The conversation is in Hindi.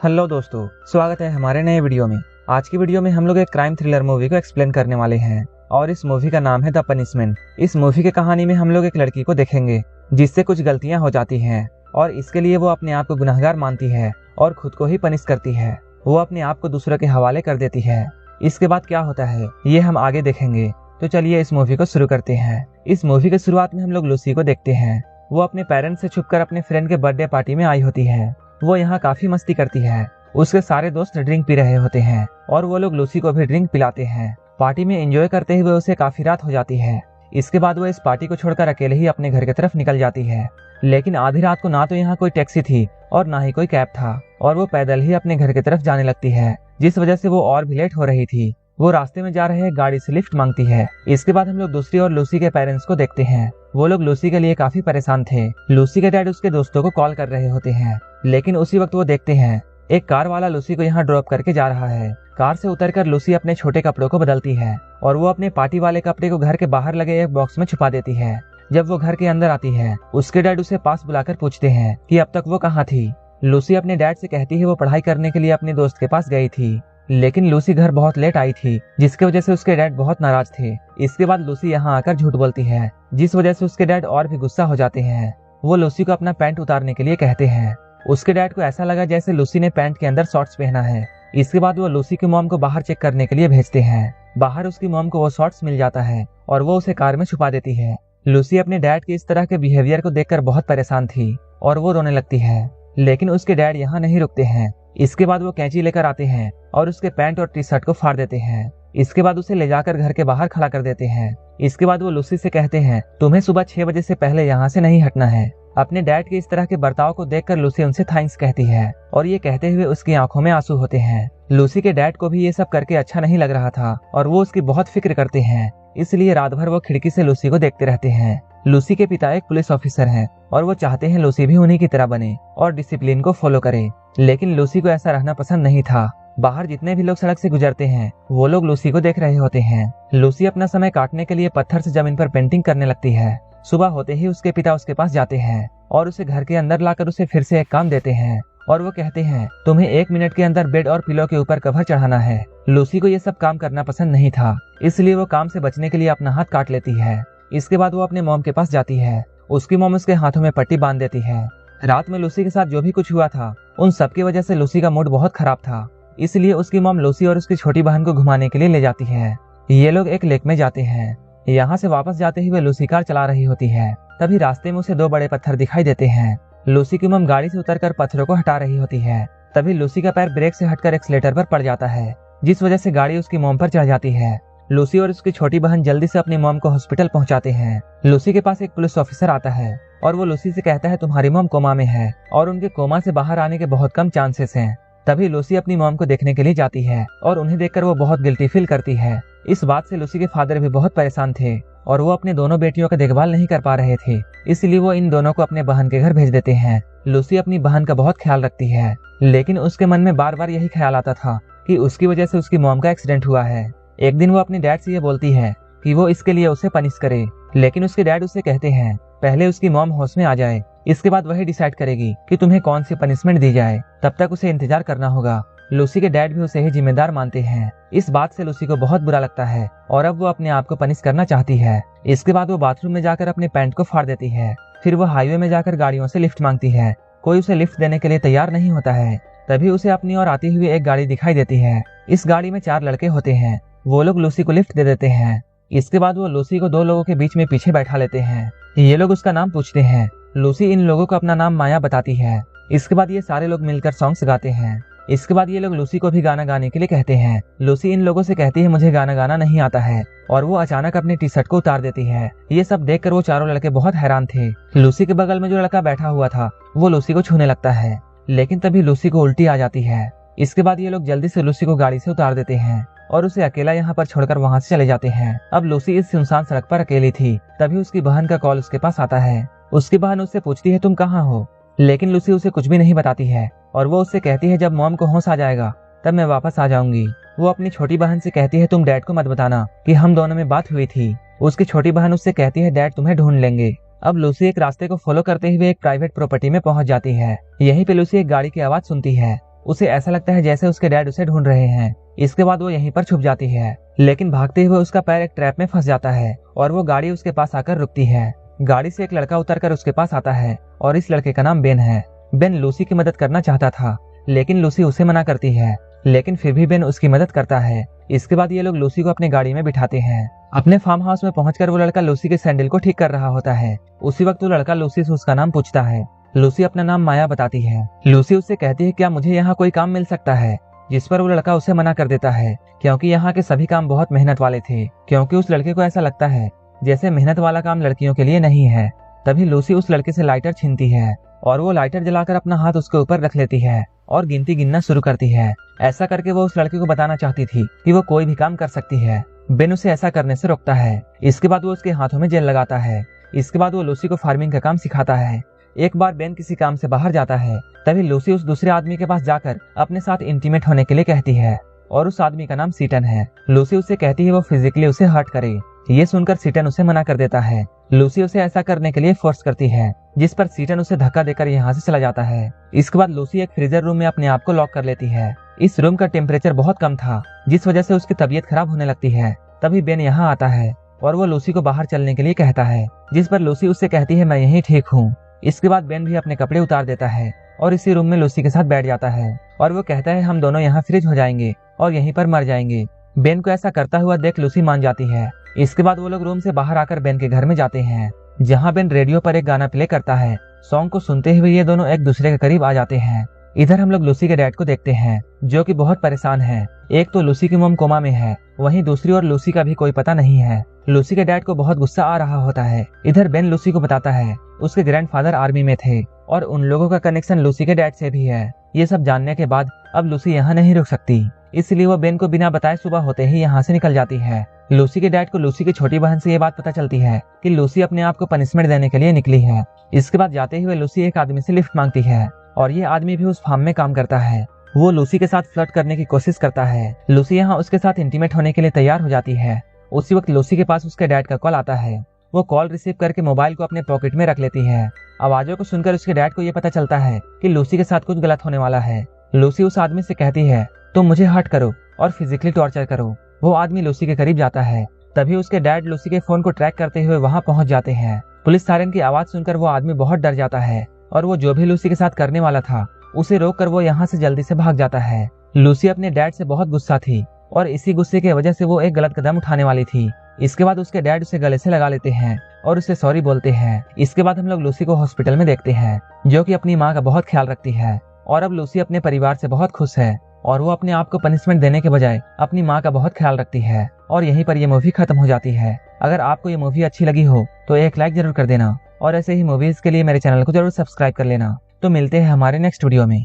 हेलो दोस्तों, स्वागत है हमारे नए वीडियो में। आज की वीडियो में हम लोग एक क्राइम थ्रिलर मूवी को एक्सप्लेन करने वाले हैं और इस मूवी का नाम है द पनिशमेंट। इस मूवी की कहानी में हम लोग एक लड़की को देखेंगे जिससे कुछ गलतियां हो जाती हैं और इसके लिए वो अपने आप को गुनहगार मानती है और खुद को ही पनिश करती है। वो अपने आप को दूसरों के हवाले कर देती है। इसके बाद क्या होता है ये हम आगे देखेंगे। तो चलिए इस मूवी को शुरू करते हैं। इस मूवी के शुरुआत में हम लोग लूसी को देखते हैं। वो अपने पेरेंट्स से छुपकर अपने फ्रेंड के बर्थडे पार्टी में आई होती है। वो यहाँ काफी मस्ती करती है। उसके सारे दोस्त ड्रिंक पी रहे होते हैं और वो लोग लूसी को भी ड्रिंक पिलाते हैं। पार्टी में एंजॉय करते हुए उसे काफी रात हो जाती है। इसके बाद वो इस पार्टी को छोड़कर अकेले ही अपने घर की तरफ निकल जाती है। लेकिन आधी रात को ना तो यहाँ कोई टैक्सी थी और ना ही कोई कैब था और वो पैदल ही अपने घर की तरफ जाने लगती है, जिस वजह से वो और भी लेट हो रही थी। वो रास्ते में जा रहे गाड़ी से लिफ्ट मांगती है। इसके बाद हम लोग दूसरी ओर लूसी के पेरेंट्स को देखते हैं। वो लोग लूसी के लिए काफी परेशान थे। लूसी के डैड उसके दोस्तों को कॉल कर रहे होते हैं, लेकिन उसी वक्त वो देखते हैं एक कार वाला लूसी को यहाँ ड्रॉप करके जा रहा है। कार से उतरकर लूसी अपने छोटे कपड़ों को बदलती है और वो अपने पार्टी वाले कपड़े को घर के बाहर लगे एक बॉक्स में छुपा देती है। जब वो घर के अंदर आती है, उसके डैड उसे पास बुलाकर पूछते हैं कि अब तक वो कहाँ थी। लूसी अपने डैड से कहती है वो पढ़ाई करने के लिए अपने दोस्त के पास गई थी, लेकिन लूसी घर बहुत लेट आई थी, जिसकी वजह से उसके डैड बहुत नाराज थे। इसके बाद लूसी यहाँ आकर झूठ बोलती है, जिस वजह से उसके डैड और भी गुस्सा हो जाते हैं। वो लूसी को अपना पैंट उतारने के लिए कहते हैं। उसके डैड को ऐसा लगा जैसे लूसी ने पैंट के अंदर शॉर्ट्स पहना है। इसके बाद वो लूसी की मॉम को बाहर चेक करने के लिए भेजते हैं। बाहर उसकी मॉम को वो शॉर्ट्स मिल जाता है और वो उसे कार में छुपा देती है। लूसी अपने डैड के इस तरह के बिहेवियर को देखकर बहुत परेशान थी और वो रोने लगती है, लेकिन उसके डैड यहाँ नहीं रुकते हैं। इसके बाद वो कैंची लेकर आते हैं और उसके पैंट और टी शर्ट को फाड़ देते हैं। इसके बाद उसे ले जाकर घर के बाहर खड़ा कर देते हैं। इसके बाद वो लूसी से कहते हैं तुम्हें सुबह 6 बजे से पहले यहाँ से नहीं हटना है। अपने डैड के इस तरह के बर्ताव को देखकर लूसी उनसे थैंक्स कहती है और ये कहते हुए उसकी आंखों में आंसू होते हैं। लूसी के डैड को भी ये सब करके अच्छा नहीं लग रहा था और वो उसकी बहुत फिक्र करते हैं, इसलिए रात भर वो खिड़की से लूसी को देखते रहते हैं। लूसी के पिता एक पुलिस ऑफिसर हैं और वो चाहते हैं लूसी भी उन्हीं की तरह बने और डिसिप्लिन को फॉलो करे, लेकिन लूसी को ऐसा रहना पसंद नहीं था। बाहर जितने भी लोग सड़क से गुजरते हैं वो लोग लूसी को देख रहे होते हैं। लूसी अपना समय काटने के लिए पत्थर से जमीन पर पेंटिंग करने लगती है। सुबह होते ही उसके पिता उसके पास जाते हैं और उसे घर के अंदर लाकर उसे फिर से एक काम देते हैं और वो कहते हैं तुम्हें 1 मिनट के अंदर बेड और पिलो के ऊपर कवर चढ़ाना है। लूसी को ये सब काम करना पसंद नहीं था, इसलिए वो काम से बचने के लिए अपना हाथ काट लेती है। इसके बाद वो अपने मॉम के पास जाती है। उसकी मॉम उसके हाथों में पट्टी बांध देती है। रात में लूसी के साथ जो भी कुछ हुआ था उन सब की वजह से लूसी का मूड बहुत खराब था, इसलिए उसकी मॉम लूसी और उसकी छोटी बहन को घुमाने के लिए ले जाती है। ये लोग एक लेक में जाते हैं। यहाँ से वापस जाते हुए लूसी कार चला रही होती है। तभी रास्ते में उसे 2 बड़े पत्थर दिखाई देते हैं। लूसी की मॉम गाड़ी से उतरकर पत्थरों को हटा रही होती है। तभी लूसी का पैर ब्रेक से हटकर एक्सीलेटर पर पड़ जाता है, जिस वजह से गाड़ी उसकी मॉम पर चढ़ जाती है। लूसी और उसकी छोटी बहन जल्दी से अपनी मॉम को हॉस्पिटल पहुंचाते हैं। लूसी के पास एक पुलिस ऑफिसर आता है और वो लूसी से कहता है तुम्हारी मॉम कोमा में है और उनके कोमा से बाहर आने के बहुत कम चांसेस हैं। तभी लूसी अपनी मॉम को देखने के लिए जाती है और उन्हें देखकर वो बहुत गिल्टी फील करती है। इस बात से लूसी के फादर भी बहुत परेशान थे और वो अपने दोनों बेटियों का देखभाल नहीं कर पा रहे थे, इसलिए वो इन दोनों को अपने बहन के घर भेज देते हैं। लूसी अपनी बहन का बहुत ख्याल रखती है, लेकिन उसके मन में बार बार यही ख्याल आता था कि उसकी वजह से उसकी मॉम का एक्सीडेंट हुआ है। एक दिन वो अपने डैड से ये बोलती है कि वो इसके लिए उसे पनिश करे, लेकिन उसके डैड उसे कहते हैं पहले उसकी मॉम होश में आ जाए, इसके बाद वही डिसाइड करेगी कि तुम्हें कौन सी पनिशमेंट दी जाए, तब तक उसे इंतजार करना होगा। लूसी के डैड भी उसे ही जिम्मेदार मानते हैं। इस बात से लूसी को बहुत बुरा लगता है और अब वो अपने आप को पनिश करना चाहती है। इसके बाद वो बाथरूम में जाकर अपने पैंट को फाड़ देती है। फिर वो हाईवे में जाकर गाड़ियों से लिफ्ट मांगती है। कोई उसे लिफ्ट देने के लिए तैयार नहीं होता है। तभी उसे अपनी ओर आती हुई एक गाड़ी दिखाई देती है। इस गाड़ी में 4 लड़के होते हैं। वो लोग लूसी को लिफ्ट दे देते हैं। इसके बाद वो लूसी को 2 लोगों के बीच में पीछे बैठा लेते हैं। ये लोग उसका नाम पूछते हैं। लूसी इन लोगों को अपना नाम माया बताती है। इसके बाद ये सारे लोग मिलकर सॉन्ग्स गाते हैं। इसके बाद ये लोग लूसी को भी गाना गाने के लिए कहते हैं। लूसी इन लोगों से कहती है मुझे गाना गाना नहीं आता है और वो अचानक अपनी टी शर्ट को उतार देती है। ये सब देखकर वो चारों लड़के बहुत हैरान थे। लूसी के बगल में जो लड़का बैठा हुआ था वो लूसी को छूने लगता है, लेकिन तभी लूसी को उल्टी आ जाती है। इसके बाद ये लोग जल्दी से लूसी को गाड़ी से उतार देते हैं और उसे अकेला यहाँ पर छोड़कर वहाँ से चले जाते हैं। अब लूसी इस सुनसान सड़क पर अकेली थी। तभी उसकी बहन का कॉल उसके पास आता है। उसकी बहन उससे पूछती है तुम कहाँ हो, लेकिन लूसी उसे कुछ भी नहीं बताती है और वो उससे कहती है जब मॉम को होश आ जाएगा तब मैं वापस आ जाऊंगी। वो अपनी छोटी बहन से कहती है तुम डैड को मत बताना कि हम दोनों में बात हुई थी। उसकी छोटी बहन उससे कहती है डैड तुम्हें ढूंढ लेंगे। अब लूसी एक रास्ते को फॉलो करते हुए एक प्राइवेट प्रॉपर्टी में पहुंच जाती है। यहीं पे लूसी एक गाड़ी की आवाज सुनती है। उसे ऐसा लगता है जैसे उसके डैड उसे ढूंढ रहे हैं। इसके बाद वो यहीं पर छुप जाती है, लेकिन भागते हुए उसका पैर एक ट्रैप में फंस जाता है और वो गाड़ी उसके पास आकर रुकती है। गाड़ी से एक लड़का उतरकर उसके पास आता है और इस लड़के का नाम बेन है। बेन लूसी की मदद करना चाहता था, लेकिन लूसी उसे मना करती है, लेकिन फिर भी बेन उसकी मदद करता है। इसके बाद ये लोग लूसी को अपनी गाड़ी में बिठाते हैं। अपने फार्म हाउस में पहुंचकर वो लड़का लूसी के सैंडल को ठीक कर रहा होता है। उसी वक्त वो लड़का लूसी से उसका नाम पूछता है। लूसी अपना नाम माया बताती है। लूसी उससे कहती है क्या मुझे यहाँ कोई काम मिल सकता है, जिस पर वो लड़का उसे मना कर देता है, क्योंकि यहाँ के सभी काम बहुत मेहनत वाले थे। क्योंकि उस लड़के को ऐसा लगता है जैसे मेहनत वाला काम लड़कियों के लिए नहीं है। तभी लूसी उस लड़के से लाइटर छीनती है और वो लाइटर जलाकर अपना हाथ उसके ऊपर रख लेती है और गिनती गिनना शुरू करती है। ऐसा करके वो उस लड़के को बताना चाहती थी कि वो कोई भी काम कर सकती है। बेन उसे ऐसा करने से रोकता है। इसके बाद वो उसके हाथों में जेल लगाता है। इसके बाद वो लूसी को फार्मिंग का काम सिखाता है। एक बार बेन किसी काम से बाहर जाता है, तभी लूसी उस दूसरे आदमी के पास जाकर अपने साथ इंटीमेट होने के लिए कहती है और उस आदमी का नाम सीटन है। लूसी उसे कहती है वो फिजिकली उसे हर्ट करे। ये सुनकर सीटन उसे मना कर देता है। लूसी उसे ऐसा करने के लिए फोर्स करती है, जिस पर सीटन उसे धक्का देकर यहाँ से चला जाता है। इसके बाद लूसी एक फ्रीजर रूम में अपने आप को लॉक कर लेती है। इस रूम का टेम्परेचर बहुत कम था, जिस वजह से उसकी तबीयत खराब होने लगती है। तभी बेन यहाँ आता है और वो लूसी को बाहर चलने के लिए कहता है, जिस पर लूसी उससे कहती है मैं यहीं ठीक हूँ। इसके बाद बेन भी अपने कपड़े उतार देता है और इसी रूम में लूसी के साथ बैठ जाता है और वो कहता है हम दोनों यहाँ फ्रिज हो जाएंगे और यहीं पर मर जाएंगे। बेन को ऐसा करता हुआ देख लूसी मान जाती है। इसके बाद वो लोग रूम से बाहर आकर बेन के घर में जाते हैं, जहाँ बेन रेडियो पर एक गाना प्ले करता है। सॉन्ग को सुनते हुए ये दोनों एक दूसरे के करीब आ जाते हैं। इधर हम लोग लूसी के डैड को देखते हैं, जो कि बहुत परेशान है। एक तो लूसी की मॉम कोमा में है, वहीं दूसरी ओर लूसी का भी कोई पता नहीं है। लूसी के डैड को बहुत गुस्सा आ रहा होता है। इधर बेन लूसी को बताता है उसके ग्रैंडफादर आर्मी में थे और उन लोगों का कनेक्शन लूसी के डैड से भी है। ये सब जानने के बाद अब लूसी यहाँ नहीं रुक सकती, इसलिए वो बेन को बिना बताए सुबह होते ही यहाँ से निकल जाती है। लूसी के डैड को लूसी की छोटी बहन से ये बात पता चलती है कि लूसी अपने आप को पनिशमेंट देने के लिए निकली है। इसके बाद जाते हुए लूसी एक आदमी से लिफ्ट मांगती है और ये आदमी भी उस फार्म में काम करता है। वो लूसी के साथ फ्लर्ट करने की कोशिश करता है। लूसी यहाँ उसके साथ इंटीमेट होने के लिए तैयार हो जाती है। उसी वक्त लूसी के पास उसके डैड का कॉल आता है। वो कॉल रिसीव करके मोबाइल को अपने पॉकेट में रख लेती है। आवाजों को सुनकर उसके डैड को ये पता चलता है कि लूसी के साथ कुछ गलत होने वाला है। लूसी उस आदमी से कहती है तुम मुझे हर्ट करो और फिजिकली टॉर्चर करो। वो आदमी लूसी के करीब जाता है, तभी उसके डैड लूसी के फोन को ट्रैक करते हुए वहाँ पहुँच जाते हैं। पुलिस सायरन की आवाज सुनकर वो आदमी बहुत डर जाता है और वो जो भी लूसी के साथ करने वाला था उसे रोककर वो यहाँ से जल्दी से भाग जाता है। लूसी अपने डैड से बहुत गुस्सा थी और इसी गुस्से की वजह से वो एक गलत कदम उठाने वाली थी। इसके बाद उसके डैड उसे गले से लगा लेते हैं और उसे सॉरी बोलते हैं। इसके बाद हम लोग लूसी को हॉस्पिटल में देखते हैं, जो कि अपनी माँ का बहुत ख्याल रखती है और अब लूसी अपने परिवार से बहुत खुश है और वो अपने आप को पनिशमेंट देने के बजाय अपनी माँ का बहुत ख्याल रखती है। और यहीं पर ये मूवी खत्म हो जाती है। अगर आपको ये मूवी अच्छी लगी हो तो एक लाइक जरूर कर देना और ऐसे ही मूवीज के लिए मेरे चैनल को जरूर सब्सक्राइब कर लेना। तो मिलते हैं हमारे नेक्स्ट वीडियो में।